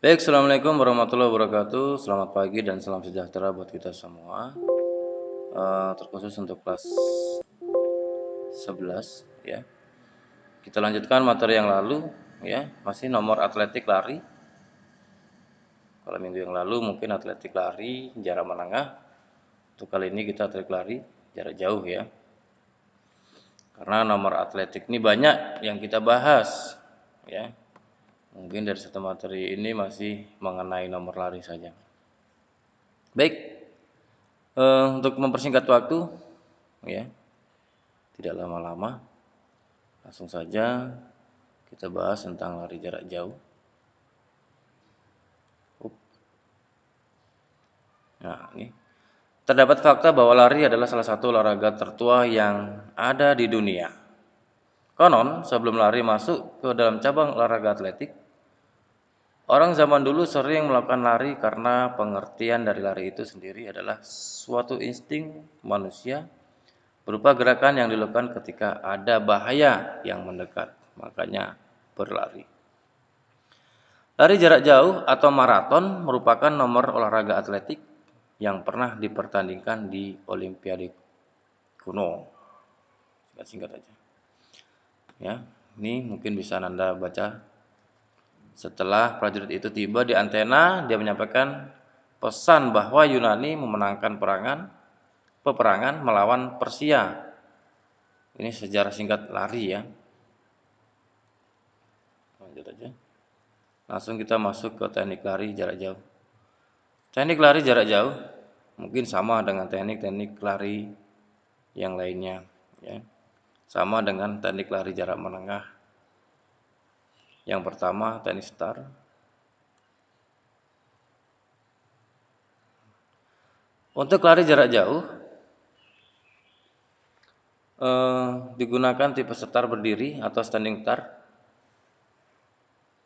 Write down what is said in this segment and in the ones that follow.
Baik, Assalamualaikum warahmatullahi wabarakatuh. Selamat pagi dan salam sejahtera buat kita semua. Terkhusus untuk kelas 11 ya. Kita lanjutkan materi yang lalu ya, masih nomor atletik lari. Kalau minggu yang lalu mungkin atletik lari jarak menengah. Untuk kali ini kita atletik lari jarak jauh ya. Karena nomor atletik ini banyak yang kita bahas ya. Mungkin dari satu materi ini masih mengenai nomor lari saja. Baik, untuk mempersingkat waktu ya, tidak lama-lama, langsung saja kita bahas tentang lari jarak jauh. Nah, ini terdapat fakta bahwa lari adalah salah satu olahraga tertua yang ada di dunia. Konon, sebelum lari masuk ke dalam cabang olahraga atletik, orang zaman dulu sering melakukan lari karena pengertian dari lari itu sendiri adalah suatu insting manusia berupa gerakan yang dilakukan ketika ada bahaya yang mendekat. Makanya berlari. Lari jarak jauh atau maraton merupakan nomor olahraga atletik yang pernah dipertandingkan di Olimpiade kuno. Singkat-singkat aja. Ya, ini mungkin bisa Anda baca. Setelah prajurit itu tiba di Athena, dia menyampaikan pesan bahwa Yunani memenangkan peperangan melawan Persia. Ini sejarah singkat lari ya. Lanjut aja. Langsung kita masuk ke teknik lari jarak jauh. Teknik lari jarak jauh mungkin sama dengan teknik-teknik lari yang lainnya ya. Sama dengan teknik lari jarak menengah. Yang pertama teknik start. Untuk lari jarak jauh digunakan tipe start berdiri atau standing start.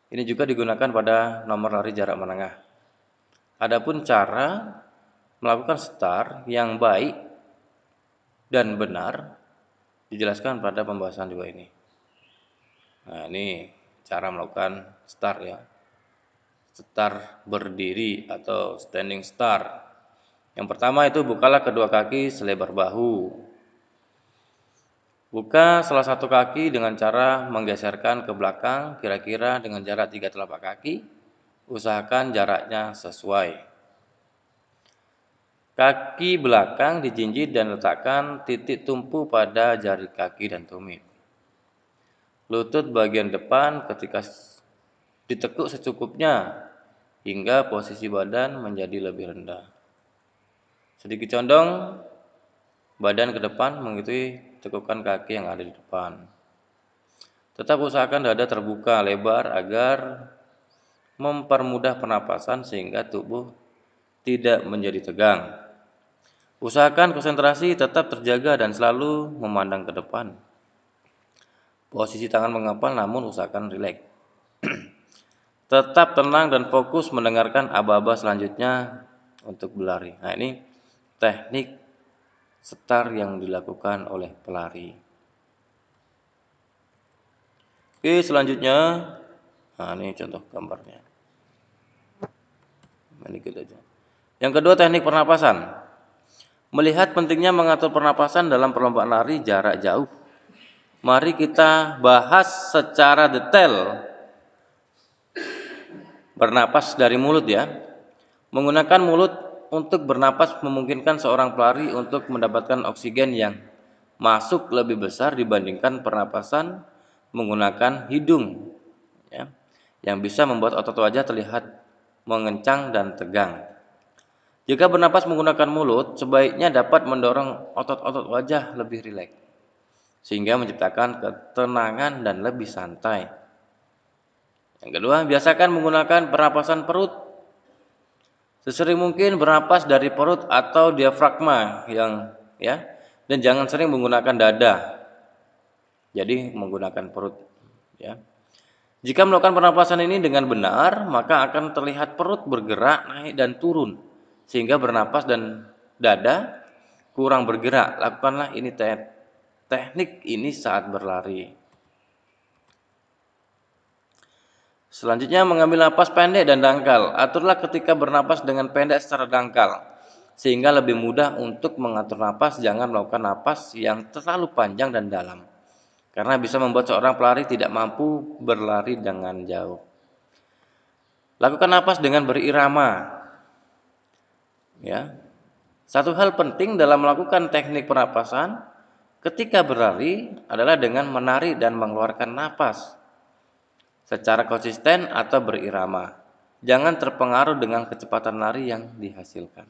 Ini juga digunakan pada nomor lari jarak menengah. Adapun cara melakukan start yang baik dan benar dijelaskan pada pembahasan dua ini. Nah, ini cara melakukan start ya. Start berdiri atau standing start. Yang pertama itu bukalah kedua kaki selebar bahu. Buka salah satu kaki dengan cara menggeserkan ke belakang kira-kira dengan jarak 3 telapak kaki. Usahakan jaraknya sesuai. Kaki belakang dijinjit dan letakkan titik tumpu pada jari kaki dan tumit. Lutut bagian depan ketika ditekuk secukupnya hingga posisi badan menjadi lebih rendah. Sedikit condong badan ke depan mengikuti tekukan kaki yang ada di depan. Tetap usahakan dada terbuka lebar agar mempermudah pernapasan sehingga tubuh tidak menjadi tegang. Usahakan konsentrasi tetap terjaga dan selalu memandang ke depan. Posisi tangan mengepal namun usahakan rileks. Tetap tenang dan fokus mendengarkan aba-aba selanjutnya untuk berlari. Nah, ini teknik start yang dilakukan oleh pelari. Oke, selanjutnya, nah ini contoh gambarnya. Ini gitu aja. Yang kedua teknik pernapasan. Melihat pentingnya mengatur pernapasan dalam perlombaan lari jarak jauh. Mari kita bahas secara detail bernapas dari mulut ya. Menggunakan mulut untuk bernapas memungkinkan seorang pelari untuk mendapatkan oksigen yang masuk lebih besar dibandingkan pernapasan menggunakan hidung ya, yang bisa membuat otot wajah terlihat mengencang dan tegang. Jika bernapas menggunakan mulut, sebaiknya dapat mendorong otot-otot wajah lebih rileks, sehingga menciptakan ketenangan dan lebih santai. Yang kedua, biasakan menggunakan pernapasan perut. Sesering mungkin bernapas dari perut atau diafragma dan jangan sering menggunakan dada. Jadi menggunakan perut ya. Jika melakukan pernapasan ini dengan benar, maka akan terlihat perut bergerak naik dan turun sehingga bernapas dan dada kurang bergerak. Lakukanlah ini teknik ini saat berlari. Selanjutnya mengambil napas pendek dan dangkal. Aturlah ketika bernapas dengan pendek secara dangkal, sehingga lebih mudah untuk mengatur napas. Jangan melakukan napas yang terlalu panjang dan dalam, karena bisa membuat seorang pelari tidak mampu berlari dengan jauh. Lakukan napas dengan berirama. Ya, satu hal penting dalam melakukan teknik pernapasan ketika berlari adalah dengan menarik dan mengeluarkan napas secara konsisten atau berirama. Jangan terpengaruh dengan kecepatan lari yang dihasilkan.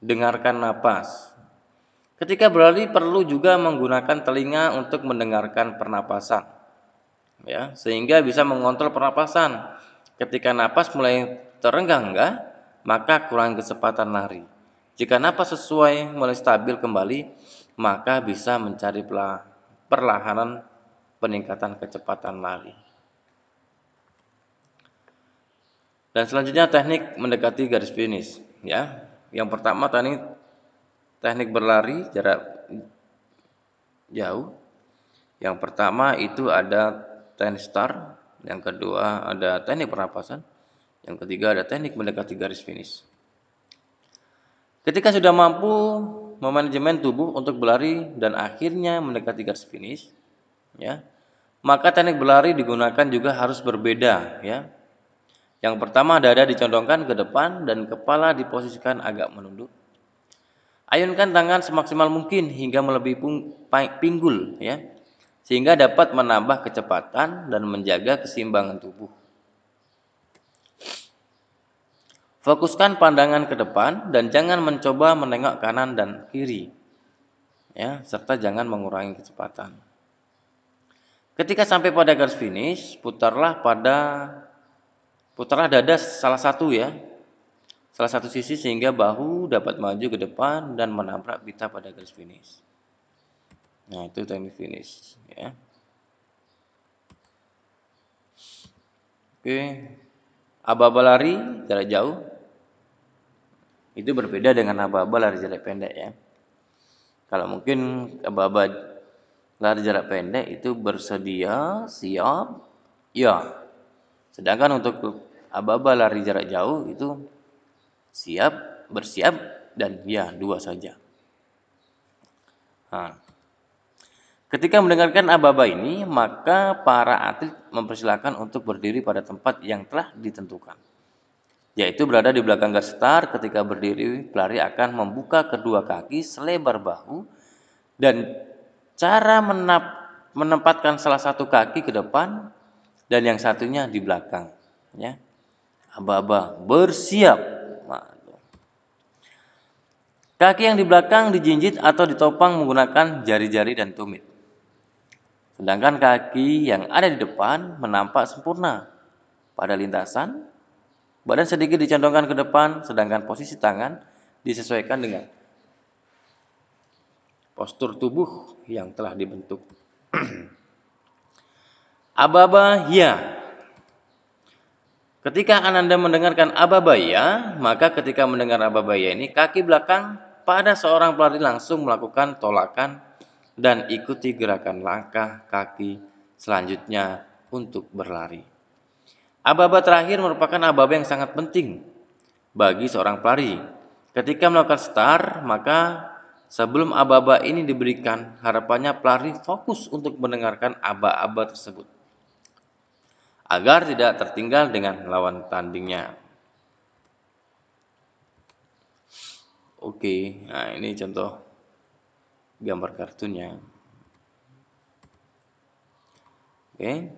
Dengarkan napas. Ketika berlari perlu juga menggunakan telinga untuk mendengarkan pernapasan, ya, sehingga bisa mengontrol pernapasan. Ketika napas mulai terengah-engah, maka kurangi kecepatan lari. Jika napas sesuai mulai stabil kembali, maka bisa mencari perlahanan peningkatan kecepatan lari. Dan selanjutnya teknik mendekati garis finish, ya. Yang pertama teknik berlari jarak jauh. Yang pertama itu ada teknik start, yang kedua ada teknik pernapasan, yang ketiga ada teknik mendekati garis finish. Ketika sudah mampu memanajemen tubuh untuk berlari dan akhirnya mendekati garis finish, ya, maka teknik berlari digunakan juga harus berbeda, ya. Yang pertama, dada dicondongkan ke depan dan kepala diposisikan agak menunduk. Ayunkan tangan semaksimal mungkin hingga melebihi pinggul, ya, sehingga dapat menambah kecepatan dan menjaga keseimbangan tubuh. Fokuskan pandangan ke depan dan jangan mencoba menengok kanan dan kiri, ya, serta jangan mengurangi kecepatan. Ketika sampai pada garis finish, putarlah dada salah satu sisi sehingga bahu dapat maju ke depan dan menabrak pita pada garis finish. Nah, itu teknik finish, ya. Oke. Aba-aba lari jarak jauh itu berbeda dengan aba-aba lari jarak pendek, ya. Kalau mungkin aba-aba lari jarak pendek itu bersedia, siap, ya. Sedangkan untuk aba-aba lari jarak jauh itu siap, bersiap, dan ya, dua saja. Nah, ketika mendengarkan aba-aba ini, maka para atlet mempersilakan untuk berdiri pada tempat yang telah ditentukan, yaitu berada di belakang garis start. Ketika berdiri, pelari akan membuka kedua kaki selebar bahu dan cara menempatkan salah satu kaki ke depan dan yang satunya di belakang, ya. Aba-aba bersiap. Kaki yang di belakang dijinjit atau ditopang menggunakan jari-jari dan tumit. Sedangkan kaki yang ada di depan menampak sempurna pada lintasan. Badan sedikit dicondongkan ke depan, sedangkan posisi tangan disesuaikan dengan postur tubuh yang telah dibentuk. Aba-aba ya. Ketika Ananda mendengarkan aba-aba ya, maka ketika mendengar aba-aba ya ini, kaki belakang pada seorang pelari langsung melakukan tolakan dan ikuti gerakan langkah kaki selanjutnya untuk berlari. Aba-aba terakhir merupakan aba-aba yang sangat penting bagi seorang pelari. Ketika melakukan start, maka sebelum aba-aba ini diberikan, harapannya pelari fokus untuk mendengarkan aba-aba tersebut agar tidak tertinggal dengan lawan tandingnya. Oke, nah ini contoh gambar kartunnya. Oke,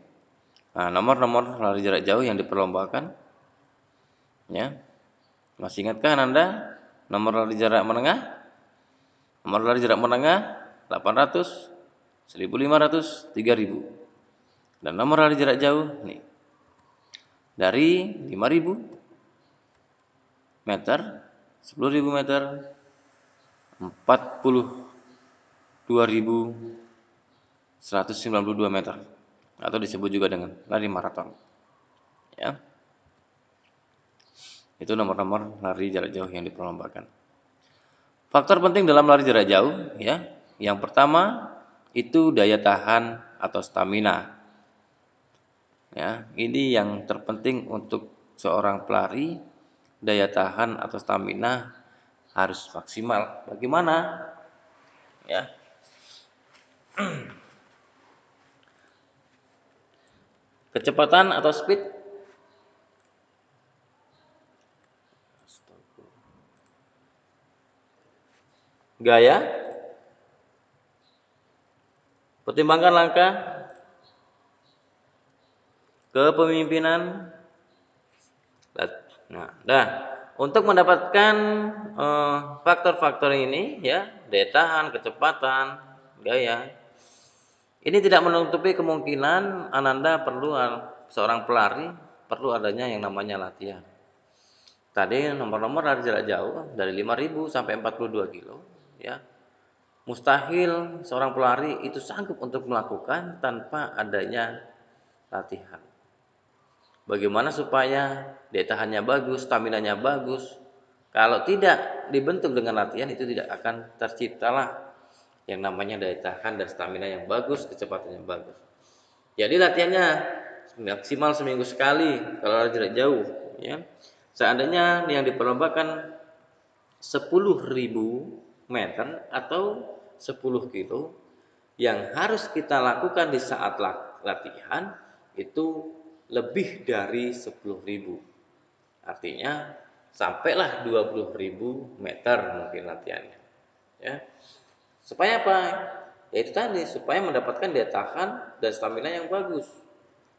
nah nomor-nomor lari jarak jauh yang diperlombakan, ya. Masih ingatkah Anda nomor lari jarak menengah? Nomor lari jarak menengah 800, 1500, 3000. Dan nomor lari jarak jauh nih dari 5000 meter, 10.000 meter, 42.192 meter atau disebut juga dengan lari maraton, ya. Itu nomor-nomor lari jarak jauh yang diperlombakan. Faktor penting dalam lari jarak jauh, ya. Yang pertama itu daya tahan atau stamina. Ya, ini yang terpenting untuk seorang pelari, daya tahan atau stamina harus maksimal. Bagaimana? Ya, kecepatan atau speed, gaya, pertimbangkan langkah, kepemimpinan. Nah, untuk mendapatkan faktor-faktor ini ya, daya tahan, kecepatan, gaya, ini tidak menutupi kemungkinan Ananda perlu seorang pelari perlu adanya yang namanya latihan. Tadi nomor-nomor dari jarak jauh dari 5.000 sampai 42 kilo ya. Mustahil seorang pelari itu sanggup untuk melakukan tanpa adanya latihan. Bagaimana supaya daya tahannya bagus, stamina-nya bagus? Kalau tidak dibentuk dengan latihan itu tidak akan terciptalah yang namanya daya tahan dan stamina yang bagus, kecepatan yang bagus. Jadi latihannya maksimal seminggu sekali kalau jarak jauh ya. Seandainya yang diperlombakan 10.000 meter atau 10 kilo yang harus kita lakukan di saat latihan itu lebih dari 10.000. Artinya sampailah 20.000 meter mungkin latihannya. Ya. Supaya apa? Ya itu tadi, supaya mendapatkan daya tahan dan stamina yang bagus.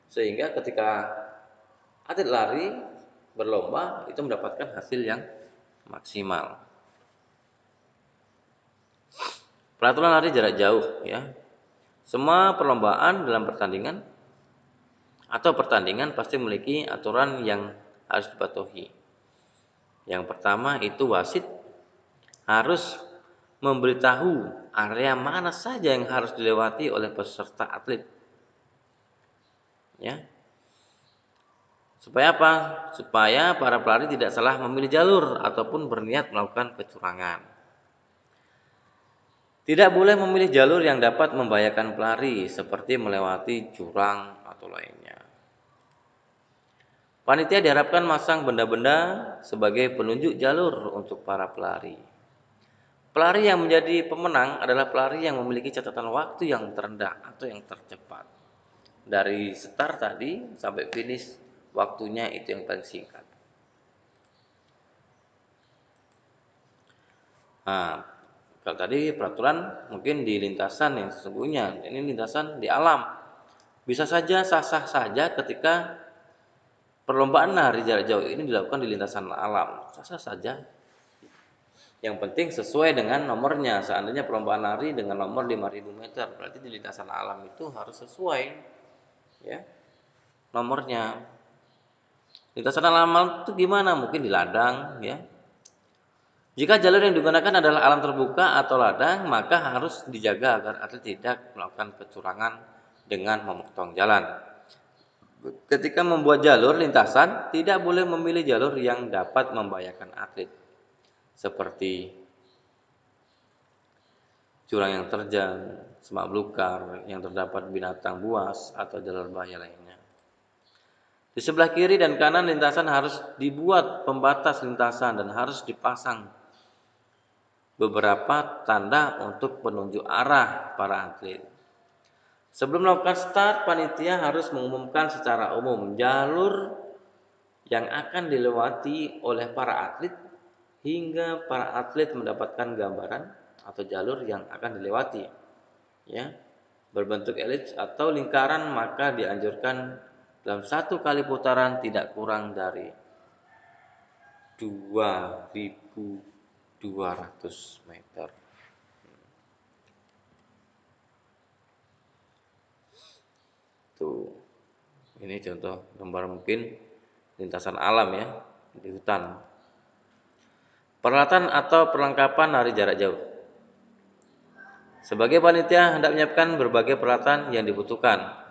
Sehingga ketika atlet lari berlomba itu mendapatkan hasil yang maksimal. Peraturan lari jarak jauh ya. Semua perlombaan dalam pertandingan atau pertandingan pasti memiliki aturan yang harus dipatuhi. Yang pertama itu wasit harus memberitahu area mana saja yang harus dilewati oleh peserta atlet. Ya. Supaya apa? Supaya para pelari tidak salah memilih jalur ataupun berniat melakukan kecurangan. Tidak boleh memilih jalur yang dapat membahayakan pelari seperti melewati jurang atau lainnya. Panitia diharapkan masang benda-benda sebagai penunjuk jalur untuk para pelari. Pelari yang menjadi pemenang adalah pelari yang memiliki catatan waktu yang terendah atau yang tercepat. Dari start tadi sampai finish waktunya itu yang paling singkat. Nah, kalau tadi peraturan mungkin di lintasan yang sesungguhnya, ini lintasan di alam. Bisa saja sah-sah saja ketika perlombaan lari jarak jauh ini dilakukan di lintasan alam. Sah-sah saja. Yang penting sesuai dengan nomornya. Seandainya perlombaan lari dengan nomor 5.000 meter, berarti di lintasan alam itu harus sesuai ya nomornya. Lintasan alam itu gimana? Mungkin di ladang ya. Jika jalur yang digunakan adalah alam terbuka atau ladang, maka harus dijaga agar atlet tidak melakukan kecurangan dengan memotong jalan. Ketika membuat jalur lintasan, tidak boleh memilih jalur yang dapat membahayakan atlet, seperti jurang yang terjal, semak belukar yang terdapat binatang buas atau jalur bahaya lainnya. Di sebelah kiri dan kanan lintasan harus dibuat pembatas lintasan dan harus dipasang beberapa tanda untuk penunjuk arah para atlet. Sebelum melakukan start, panitia harus mengumumkan secara umum jalur yang akan dilewati oleh para atlet hingga para atlet mendapatkan gambaran atau jalur yang akan dilewati. Ya, berbentuk elips atau lingkaran maka dianjurkan dalam satu kali putaran tidak kurang dari 2.200 meter. Tuh, ini contoh gambar mungkin lintasan alam ya di hutan. Peralatan atau perlengkapan lari jarak jauh. Sebagai panitia hendak menyiapkan berbagai peralatan yang dibutuhkan.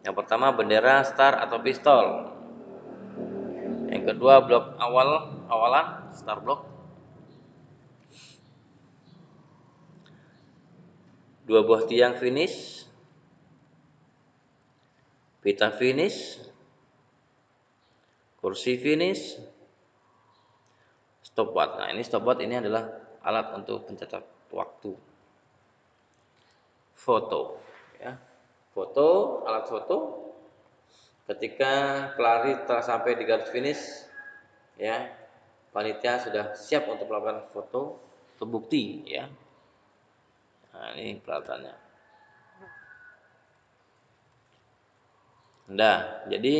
Yang pertama bendera, star atau pistol. Yang kedua blok awalan, star block. Dua buah tiang finish. pita finish, kursi finish, stopwatch. Nah, ini stopwatch ini adalah alat untuk pencatat waktu. Foto, ya. Foto, alat foto ketika pelari telah sampai di garis finish, ya. Panitia sudah siap untuk melakukan foto terbukti, ya. Nah, ini peralatannya. Nah, jadi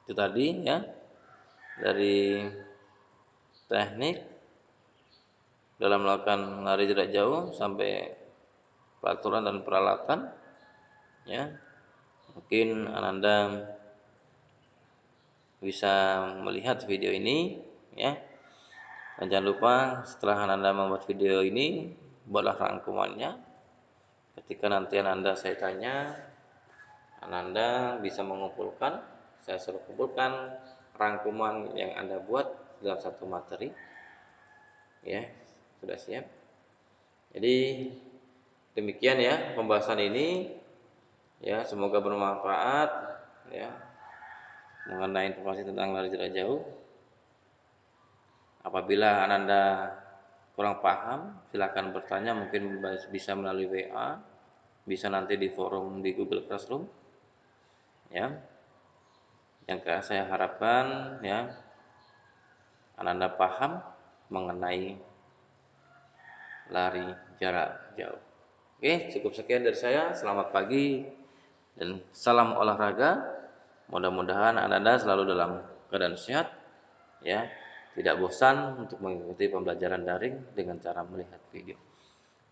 itu tadi ya dari teknik dalam melakukan lari jarak jauh sampai peraturan dan peralatan, ya. Mungkin Ananda bisa melihat video ini, ya. Dan jangan lupa setelah Ananda membuat video ini, buatlah rangkumannya. Ketika nanti Ananda saya tanya, Ananda bisa mengumpulkan, saya suruh kumpulkan rangkuman yang Anda buat dalam satu materi. Ya, sudah siap. Jadi demikian ya pembahasan ini. Ya, semoga bermanfaat ya mengenai informasi tentang lari jarak jauh. Apabila Ananda kurang paham, silakan bertanya, mungkin bisa melalui WA, bisa nanti di forum di Google Classroom. Ya. Yang saya harapkan ya Ananda paham mengenai lari jarak jauh. Oke, cukup sekian dari saya. Selamat pagi dan salam olahraga. Mudah-mudahan Ananda selalu dalam keadaan sehat, ya, tidak bosan untuk mengikuti pembelajaran daring dengan cara melihat video.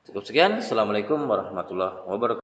Cukup sekian. Assalamualaikum warahmatullahi wabarakatuh.